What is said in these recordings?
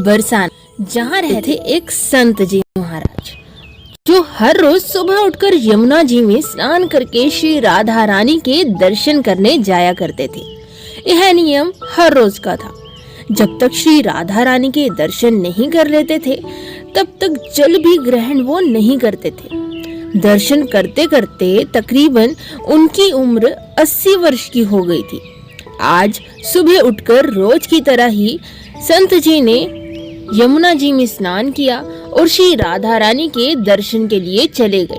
बरसाना, जहाँ रहते एक संत जी महाराज, जो हर रोज सुबह उठकर यमुना जी में स्नान करके श्री राधा रानी के दर्शन करने जाया करते थे। यह नियम हर रोज का था। जब तक श्री राधा रानी के दर्शन नहीं कर लेते थे, तब तक जल भी ग्रहण वो नहीं करते थे। दर्शन करते करते तकरीबन उनकी उम्र 80 वर्ष की हो गई थी। आज सुबह उठकर रोज की तरह ही संत जी ने यमुना जी में स्नान किया और श्री राधा रानी के दर्शन के लिए चले गए।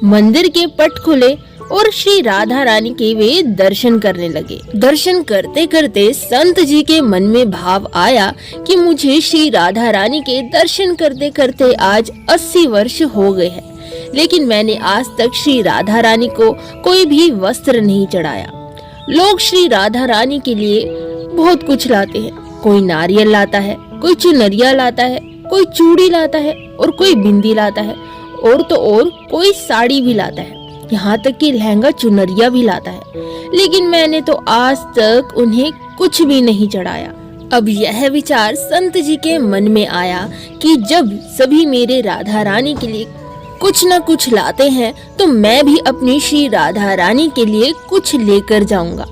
मंदिर के पट खुले और श्री राधा रानी के वे दर्शन करने लगे। दर्शन करते करते संत जी के मन में भाव आया कि मुझे श्री राधा रानी के दर्शन करते करते आज 80 वर्ष हो गए हैं, लेकिन मैंने आज तक श्री राधा रानी को कोई भी वस्त्र नहीं चढ़ाया। लोग श्री राधा रानी के लिए बहुत कुछ लाते हैं। कोई नारियल लाता है, कोई चुनरिया लाता है, कोई चूड़ी लाता है और कोई बिंदी लाता है, और तो और कोई साड़ी भी लाता है, यहाँ तक कि लहंगा चुनरिया भी लाता है, लेकिन मैंने तो आज तक उन्हें कुछ भी नहीं चढ़ाया। अब यह विचार संत जी के मन में आया कि जब सभी मेरे राधा रानी के लिए कुछ न कुछ लाते हैं, तो मैं भी अपनी श्री राधा रानी के लिए कुछ लेकर जाऊंगा।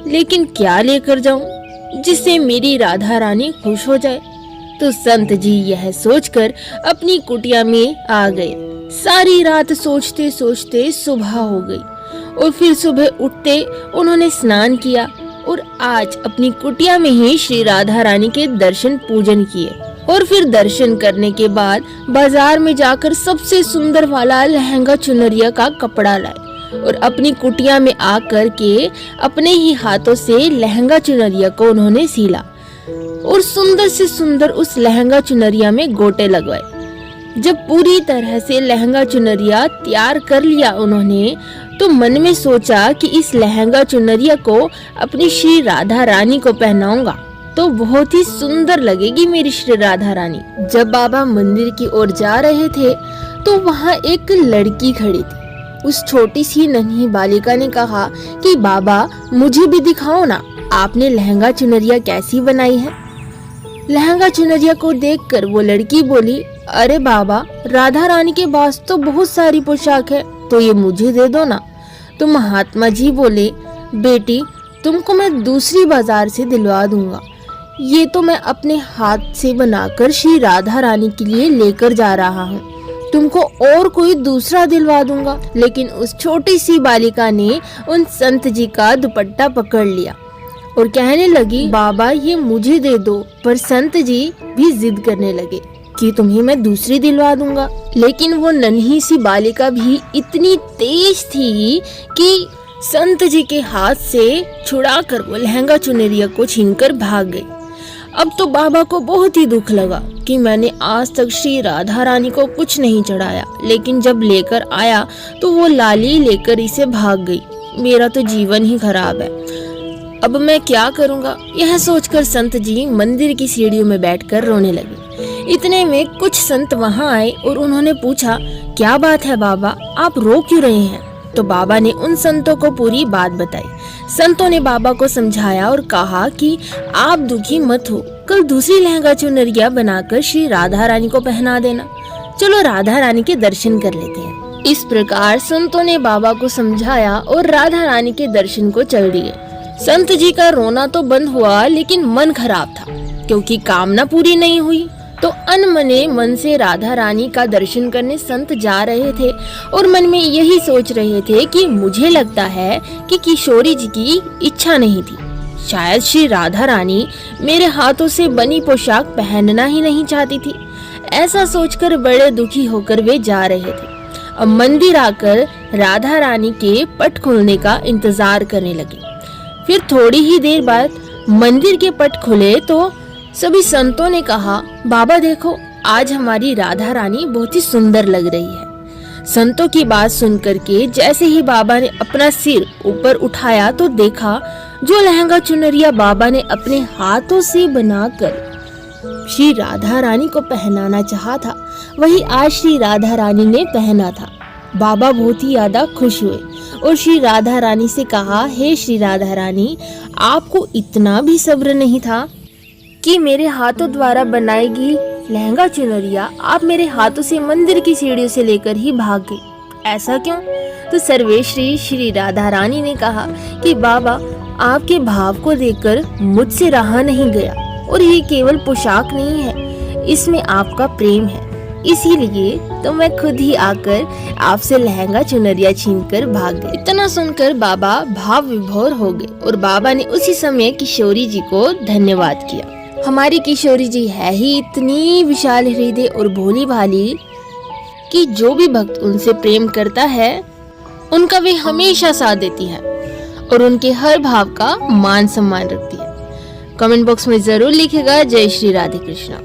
लेकिन क्या लेकर जाऊं जिससे मेरी राधा रानी खुश हो जाए? तो संत जी यह सोचकर अपनी कुटिया में आ गए। सारी रात सोचते सोचते सुबह हो गई और फिर सुबह उठते उन्होंने स्नान किया और आज अपनी कुटिया में ही श्री राधा रानी के दर्शन पूजन किए। और फिर दर्शन करने के बाद बाजार में जाकर सबसे सुंदर वाला लहंगा चुनरिया का कपड़ा लाए और अपनी कुटिया में आकर के अपने ही हाथों से लहंगा चुनरिया को उन्होंने सीला और सुंदर से सुंदर उस लहंगा चुनरिया में गोटे लगवाए। जब पूरी तरह से लहंगा चुनरिया तैयार कर लिया उन्होंने, तो मन में सोचा कि इस लहंगा चुनरिया को अपनी श्री राधा रानी को पहनाऊंगा तो बहुत ही सुंदर लगेगी मेरी श्री राधा रानी। जब बाबा मंदिर की ओर जा रहे थे तो वहाँ एक लड़की खड़ी थी। उस छोटी सी नन्ही बालिका ने कहा कि बाबा मुझे भी दिखाओ ना, आपने लहंगा चुनरिया कैसी बनाई है। लहंगा चुनरिया को देखकर वो लड़की बोली, अरे बाबा, राधा रानी के पास तो बहुत सारी पोशाक है, तो ये मुझे दे दो ना। तो महात्मा जी बोले, बेटी तुमको मैं दूसरी बाजार से दिलवा दूंगा, ये तो मैं अपने हाथ से बनाकर श्री राधा रानी के लिए लेकर जा रहा हूँ, तुमको और कोई दूसरा दिलवा दूंगा। लेकिन उस छोटी सी बालिका ने उन संत जी का दुपट्टा पकड़ लिया और कहने लगी, बाबा ये मुझे दे दो। पर संत जी भी जिद करने लगे कि तुम्हें मैं दूसरी दिलवा दूंगा। लेकिन वो नन्ही सी बालिका भी इतनी तेज थी कि संत जी के हाथ से छुड़ाकर वो लहंगा चुनरिया को छीनकर भाग गई। अब तो बाबा को बहुत ही दुख लगा कि मैंने आज तक श्री राधा रानी को कुछ नहीं चढ़ाया, लेकिन जब लेकर आया तो वो लाली लेकर इसे भाग गई। मेरा तो जीवन ही खराब है, अब मैं क्या करूँगा? यह सोचकर संत जी मंदिर की सीढ़ियों में बैठकर रोने लगे। इतने में कुछ संत वहाँ आए और उन्होंने पूछा, क्या बात है बाबा, आप रो क्यों रहे हैं? तो बाबा ने उन संतों को पूरी बात बताई। संतों ने बाबा को समझाया और कहा कि आप दुखी मत हो, कल दूसरी लहंगा चुनरिया बनाकर श्री राधा रानी को पहना देना। चलो राधा रानी के दर्शन कर लेते हैं। इस प्रकार संतों ने बाबा को समझाया और राधा रानी के दर्शन को चल दिए। संत जी का रोना तो बंद हुआ, लेकिन मन खराब था क्योंकि कामना पूरी नहीं हुई। तो अनमने मन से राधा रानी का दर्शन करने संत जा रहे थे और मन में यही सोच रहे थे कि मुझे लगता है कि किशोरी जी की इच्छा नहीं थी, शायद श्री राधा रानी मेरे हाथों से बनी पोशाक पहनना ही नहीं चाहती थी। ऐसा सोचकर बड़े दुखी होकर वे जा रहे थे। अब मंदिर आकर राधा रानी के पट खुलने का इंतजार करने लगे। फिर थोड़ी ही देर बाद मंदिर के पट खुले तो सभी संतों ने कहा, बाबा देखो, आज हमारी राधा रानी बहुत ही सुंदर लग रही है। संतों की बात सुनकर के जैसे ही बाबा ने अपना सिर ऊपर उठाया तो देखा जो लहंगा चुनरिया बाबा ने अपने हाथों से बनाकर श्री राधा रानी को पहनाना चाहा था, वही आज श्री राधा रानी ने पहना था। बाबा बहुत ही ज्यादा खुश हुए और श्री राधा रानी से कहा, हे श्री राधा रानी, आपको इतना भी सब्र नहीं था कि मेरे हाथों द्वारा बनाएगी लहंगा चुनरिया आप मेरे हाथों से मंदिर की सीढ़ियों से लेकर ही भाग गई। ऐसा क्यों? तो सर्वेश्वरी श्री राधा रानी ने कहा कि बाबा, आपके भाव को देखकर मुझसे रहा नहीं गया, और ये केवल पोशाक नहीं है, इसमें आपका प्रेम है। इसीलिए तो मैं खुद ही आकर आपसे लहंगा चुनरिया छीनकर भाग गई। इतना सुनकर बाबा भाव विभोर हो गए और बाबा ने उसी समय किशोरी जी को धन्यवाद किया। हमारी किशोरी जी है ही इतनी विशाल हृदय और भोली भाली कि जो भी भक्त उनसे प्रेम करता है उनका वे हमेशा साथ देती है और उनके हर भाव का मान सम्मान रखती है। कमेंट बॉक्स में जरूर लिखेगा जय श्री राधे कृष्णा।